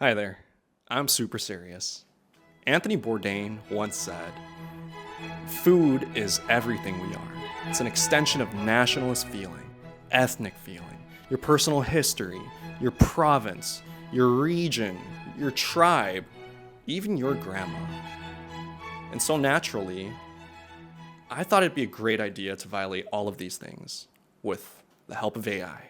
Hi there. I'm super serious. Anthony Bourdain once said, "Food is everything we are. It's an extension of nationalist feeling, ethnic feeling, your personal history, your province, your region, your tribe, even your grandma." And so naturally, I thought it'd be a great idea to violate all of these things with the help of AI.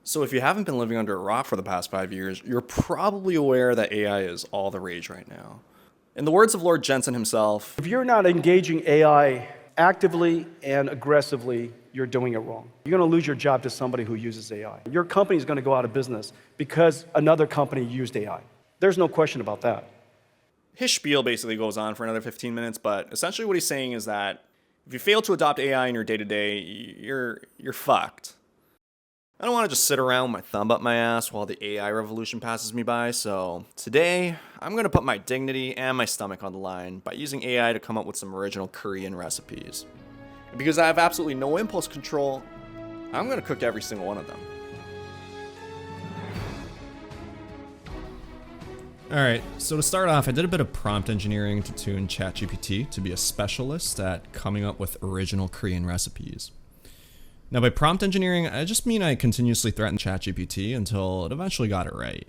So if you haven't been living under a rock for the past 5 years, you're probably aware that AI is all the rage right now. In the words of Lord Jensen himself, If you're not engaging AI actively and aggressively, you're doing it wrong. You're going to lose your job to somebody who uses AI. Your company is going to go out of business because another company used AI. There's no question about that. his spiel basically goes on for another 15 minutes, but essentially what he's saying is that if you fail to adopt AI in your day-to-day, you're fucked. I don't want to just sit around with my thumb up my ass while the AI revolution passes me by, so today I'm going to put my dignity and my stomach on the line by using AI to come up with some original Korean recipes. And because I have absolutely no impulse control, I'm going to cook every single one of them. Alright, so to start off, I did a bit of prompt engineering to tune ChatGPT to be a specialist at coming up with original Korean recipes. Now, by prompt engineering, I just mean I continuously threatened ChatGPT until it eventually got it right.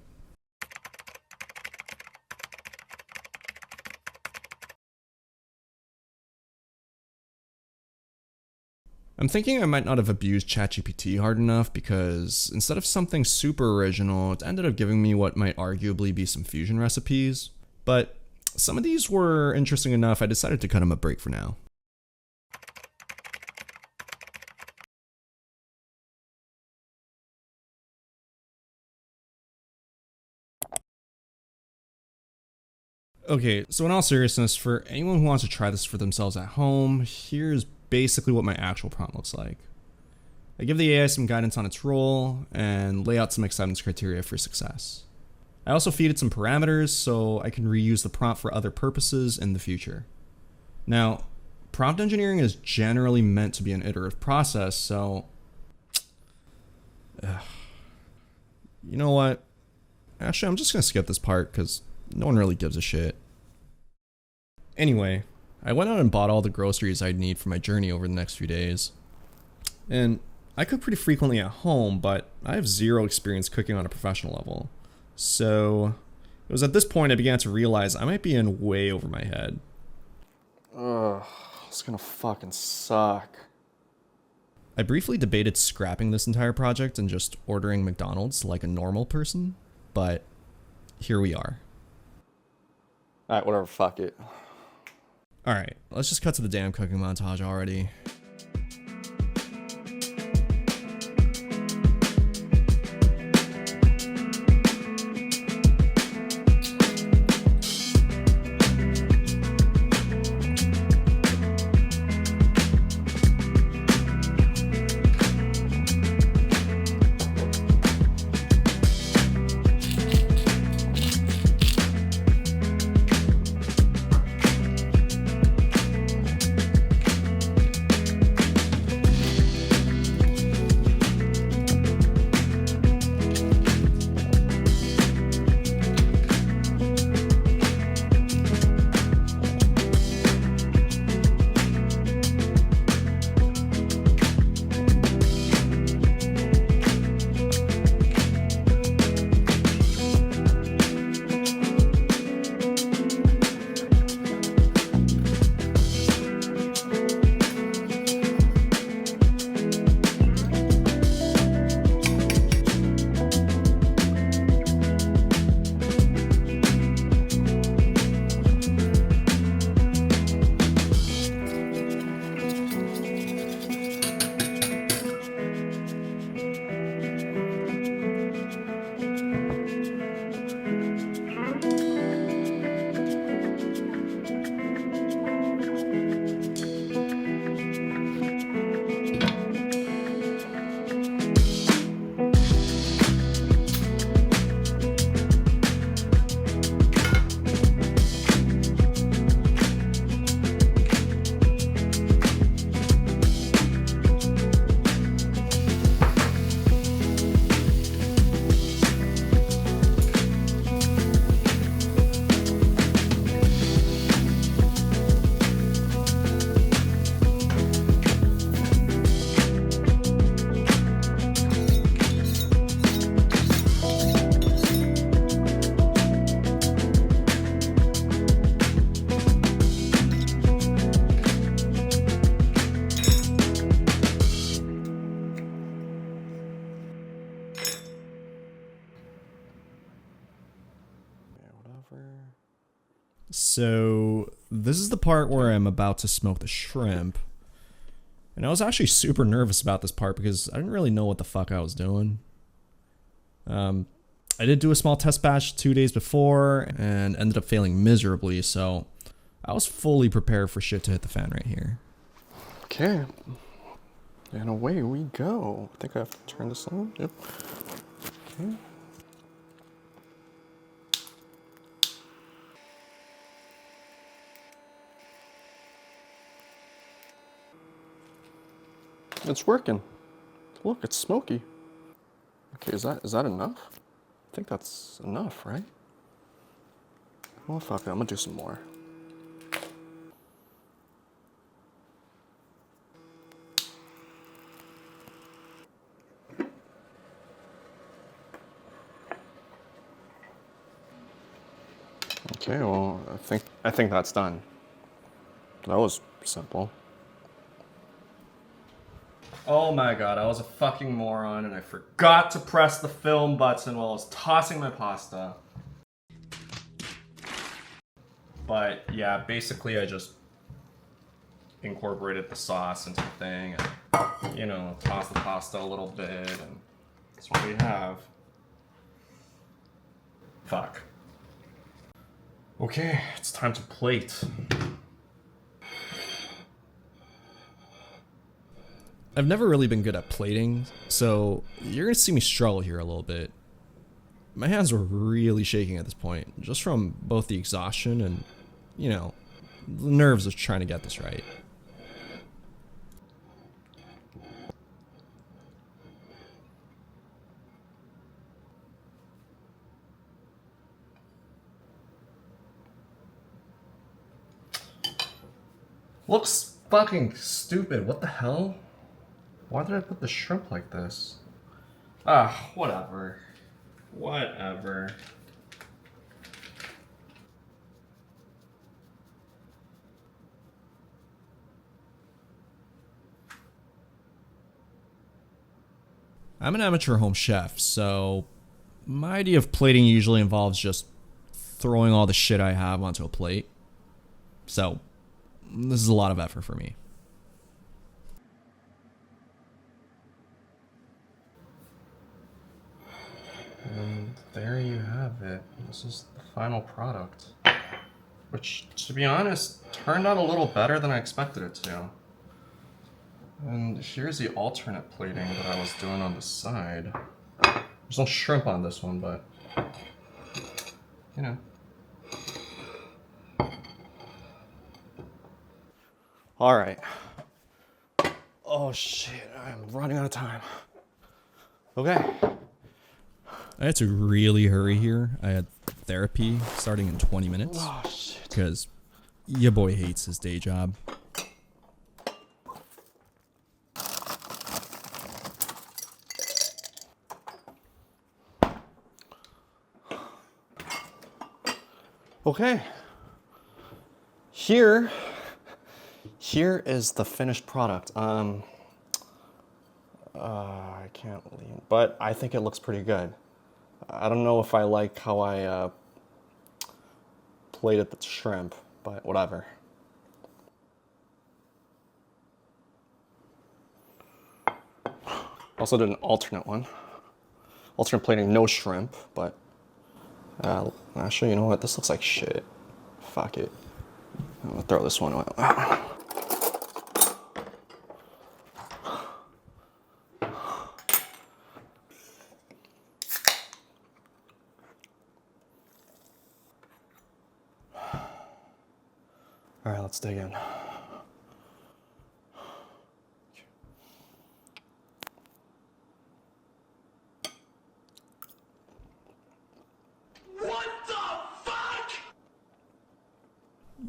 I'm thinking I might not have abused ChatGPT hard enough because instead of something super original, it ended up giving me what might arguably be some fusion recipes. But some of these were interesting enough, I decided to cut them a break for now. Okay, so in all seriousness, for anyone who wants to try this for themselves at home, here's basically what my actual prompt looks like. I give the AI some guidance on its role and lay out some acceptance criteria for success. I also feed it some parameters so I can reuse the prompt for other purposes in the future. Now, prompt engineering is generally meant to be an iterative process, so... You know what? Actually, I'm just gonna skip this part because no one really gives a shit. Anyway, I went out and bought all the groceries I'd need for my journey over the next few days. And I cook pretty frequently at home, but I have zero experience cooking on a professional level. So it was at this point I began to realize I might be in way over my head. Ugh, it's gonna fucking suck. I briefly debated scrapping this entire project and just ordering McDonald's like a normal person, but here we are. Alright, whatever, fuck it. Alright, let's just cut to the damn cooking montage already. So this is the part where I'm about to smoke the shrimp. And I was actually super nervous about this part because I didn't really know what the fuck I was doing. I did do a small test batch 2 days before and ended up failing miserably, so I was fully prepared for shit to hit the fan right here. Okay. And away we go. I think I have to turn this on. Yep. Okay. It's working. Look, it's smoky. Okay, is that enough? I think that's enough, right? Well, fuck it, I'm gonna do some more. Okay, well, I think that's done. That was simple. Oh my god, I was a fucking moron and I forgot to press the film button while I was tossing my pasta. But yeah, basically I just incorporated the sauce into the thing and, you know, tossed the pasta a little bit and that's what we have. Fuck. Okay, it's time to plate. I've never really been good at plating, so you're gonna see me struggle here a little bit. My hands were really shaking at this point, just from both the exhaustion and, you know, the nerves of trying to get this right. Looks fucking stupid, what the hell? Why did I put the shrimp like this? Ah, whatever. Whatever. I'm an amateur home chef, so my idea of plating usually involves just throwing all the shit I have onto a plate. So, this is a lot of effort for me. And there you have it. This is the final product. Which, to be honest, turned out a little better than I expected it to. And here's the alternate plating that I was doing on the side. There's no shrimp on this one, but, you know. All right. Oh shit, I'm running out of time. Okay. I had to really hurry here. I had therapy starting in 20 minutes. Oh shit. Because your boy hates his day job. Okay. Here is the finished product. I can't lean, but I think it looks pretty good. I don't know if I like how I plated the shrimp, but whatever. Also did an alternate one. Alternate plating, no shrimp, but actually, you know what? This looks like shit. Fuck it. I'm gonna throw this one away. All right, let's dig in.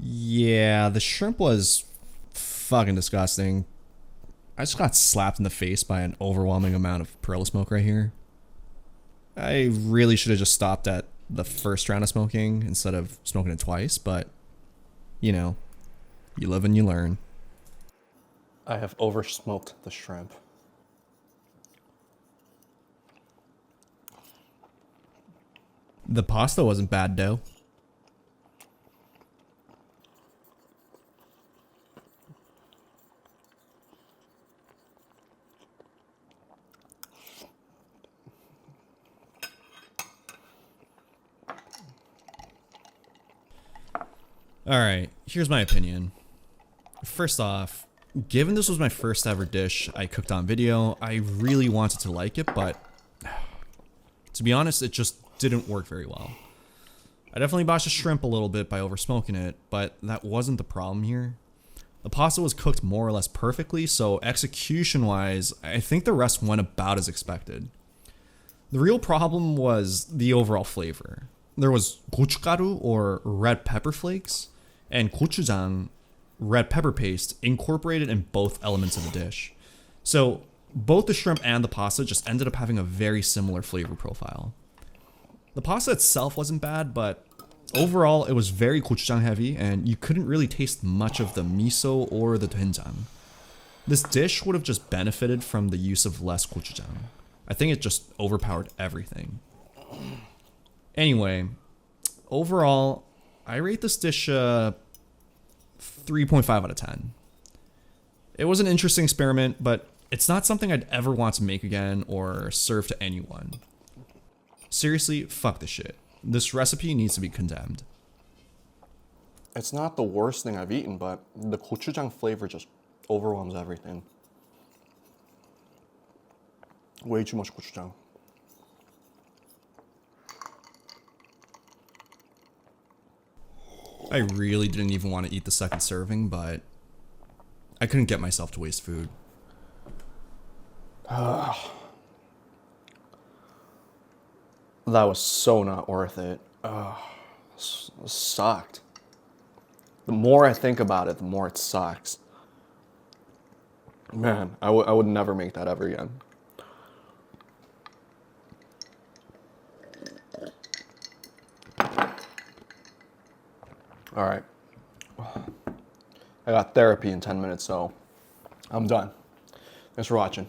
Yeah, the shrimp was fucking disgusting. I just got slapped in the face by an overwhelming amount of Perilla smoke right here. I really should have just stopped at the first round of smoking instead of smoking it twice, but, you know, you live and you learn. I have oversmoked the shrimp. The pasta wasn't bad, though. Alright, here's my opinion. First off, given this was my first ever dish I cooked on video, I really wanted to like it, but to be honest, it just didn't work very well. I definitely botched the shrimp a little bit by over smoking it, but that wasn't the problem here. The pasta was cooked more or less perfectly, so execution wise, I think the rest went about as expected. The real problem was the overall flavor. There was gochugaru, or red pepper flakes, and gochujang, red pepper paste, incorporated in both elements of the dish. So both the shrimp and the pasta just ended up having a very similar flavor profile. The pasta itself wasn't bad, but overall it was very gochujang heavy and you couldn't really taste much of the miso or the doenjang. This dish would have just benefited from the use of less gochujang. I think it just overpowered everything. Anyway, overall, I rate this dish 3.5 out of 10. It was an interesting experiment, but it's not something I'd ever want to make again or serve to anyone. Seriously, fuck this shit. This recipe needs to be condemned. It's not the worst thing I've eaten, but the gochujang flavor just overwhelms everything. Way too much gochujang. I really didn't even want to eat the second serving, but I couldn't get myself to waste food. That was so not worth it. Sucked. The more I think about it, the more it sucks. Man, I would never make that ever again. All right. I got therapy in 10 minutes, so I'm done. Thanks for watching.